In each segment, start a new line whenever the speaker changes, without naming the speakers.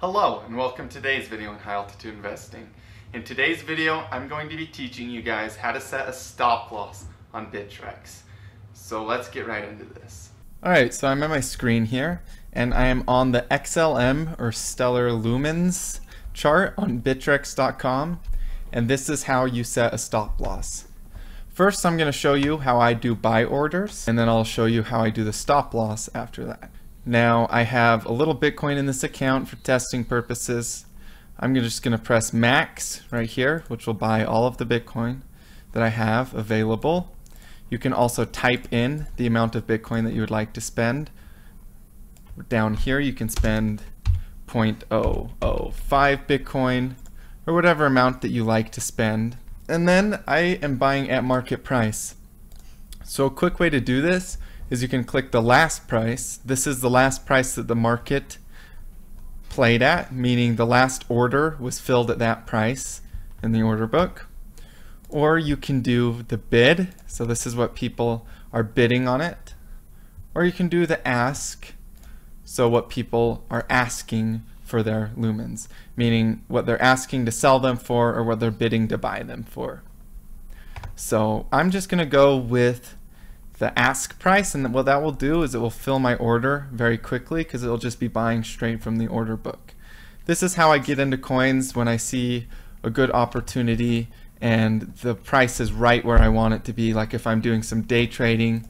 Hello and welcome to today's video on high altitude investing. In today's video, I'm going to be teaching you guys how to set a stop loss on Bittrex. So let's get right into this. Alright, so I'm at my screen here and I am on the XLM or stellar lumens chart on Bittrex.com, and this is how you set a stop loss. First, I'm going to show you how I do buy orders, and then I'll show you how I do the stop loss after that. Now, I have a little Bitcoin in this account for testing purposes. I'm just going to press max right here, which will buy all of the Bitcoin that I have available. You can also type in the amount of Bitcoin that you would like to spend. Down here, you can spend 0.005 Bitcoin or whatever amount that you like to spend. And then I am buying at market price. So a quick way to do this is you can click the last price. This is the last price that the market played at, meaning the last order was filled at that price in the order book. Or you can do the bid, so this is what people are bidding on it. Or you can do the ask, so what people are asking for their lumens, meaning what they're asking to sell them for or what they're bidding to buy them for. So I'm just going to go with the ask price, and what that will do is it will fill my order very quickly because it'll just be buying straight from the order book. This is how I get into coins when I see a good opportunity and the price is right where I want it to be, like if I'm doing some day trading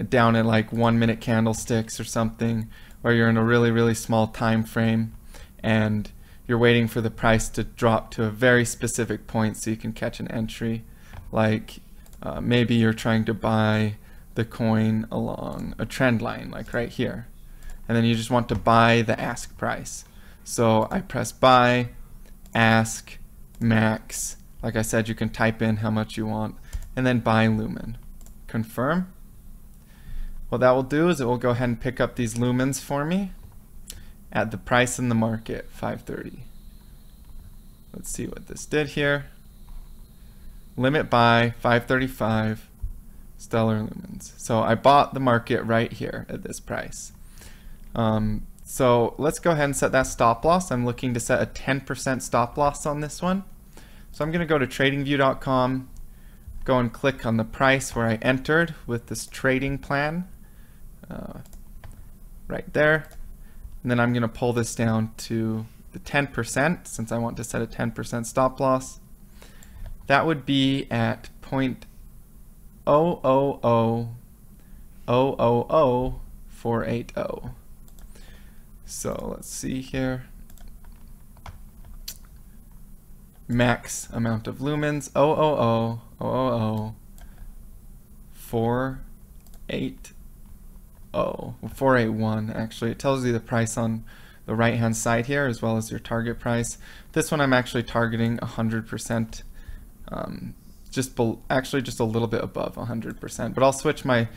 down at like 1 minute candlesticks or something, where you're in a really small time frame and you're waiting for the price to drop to a very specific point so you can catch an entry. Like maybe you're trying to buy the coin along a trend line, like right here, and then you just want to buy the ask price. So I press buy, ask, max. Like I said, you can type in how much you want, and then buy lumen. Confirm. What that will do is it will go ahead and pick up these lumens for me at the price in the market, 530. Let's see what this did here. Limit buy, 535, stellar lumens. So I bought the market right here at this price. So let's go ahead and set that stop loss. I'm looking to set a 10% stop loss on this one. So I'm going to go to tradingview.com, go and click on the price where I entered with this trading plan right there. And then I'm going to pull this down to the 10% since I want to set a 10% stop loss. That would be at 0.000000480. So let's see here. Max amount of lumens 0.0000480. 481 actually. It tells you the price on the right hand side here as well as your target price. This one I'm actually targeting 100%, actually just a little bit above 100%, but I'll switch my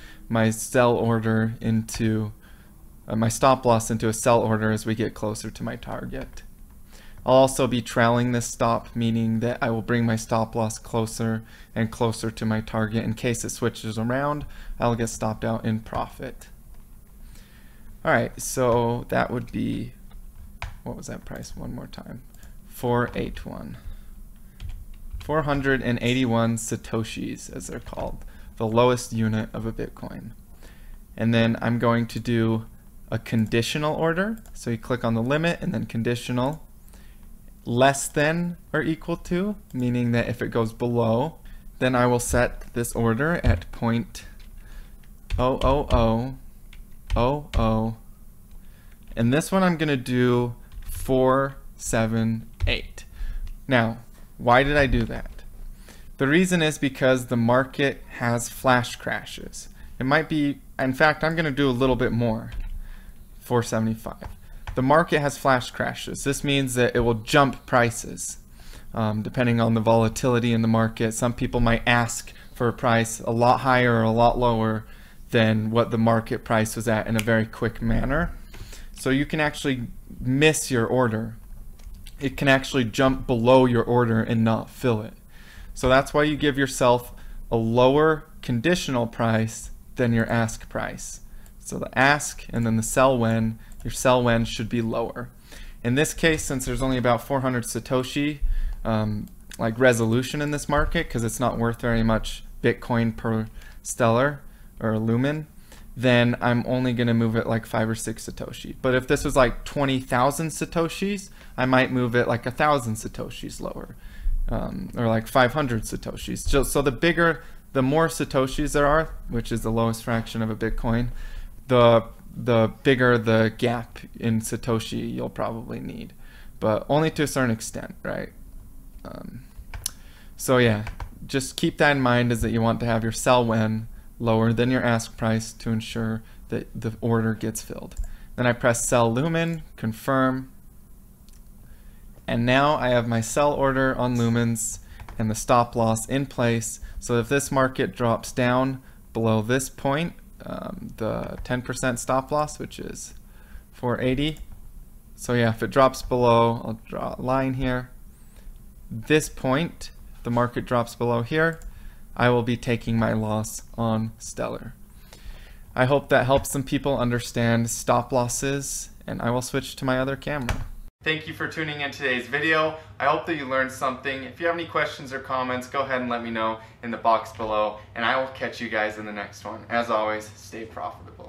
sell order into my stop loss into a sell order as we get closer to my target. I'll also be trailing this stop, meaning that I will bring my stop loss closer and closer to my target. In case it switches around, I'll get stopped out in profit. Alright, so that would be, what was that price one more time? 481. 481 Satoshis, as they're called, the lowest unit of a Bitcoin. And then I'm going to do a conditional order. So you click on the limit and then conditional. Less than or equal to, meaning that if it goes below, then I will set this order at 0.00000, and this one I'm going to do 478. Now, why did I do that? The reason is because the market has flash crashes. It might be, in fact, I'm going to do a little bit more, 475. The market has flash crashes. This means that it will jump prices depending on the volatility in the market. Some people might ask for a price a lot higher or a lot lower than what the market price was at in a very quick manner. So you can actually miss your order. It can actually jump below your order and not fill it. So that's why you give yourself a lower conditional price than your ask price. So the ask and then the sell when, your sell when should be lower. In this case, since there's only about 400 Satoshi like resolution in this market, because it's not worth very much Bitcoin per stellar or lumen, then I'm only going to move it like 5 or 6 Satoshi. But if this was like 20,000 Satoshis, I might move it like 1,000 Satoshis lower, or like 500 Satoshis. So the more Satoshis there are, which is the lowest fraction of a Bitcoin, the bigger the gap in Satoshi you'll probably need, but only to a certain extent, right? So yeah, just keep that in mind, is that you want to have your sell when lower than your ask price to ensure that the order gets filled. Then I press sell lumen, confirm, and now I have my sell order on lumens and the stop loss in place. So if this market drops down below this point, the 10% stop loss, which is 480. So yeah, if it drops below, I'll draw a line here. This point, the market drops below here, I will be taking my loss on Stellar. I hope that helps some people understand stop losses, and I will switch to my other camera. Thank you for tuning in today's video. I hope that you learned something. If you have any questions or comments, go ahead and let me know in the box below, and I will catch you guys in the next one. As always, stay profitable.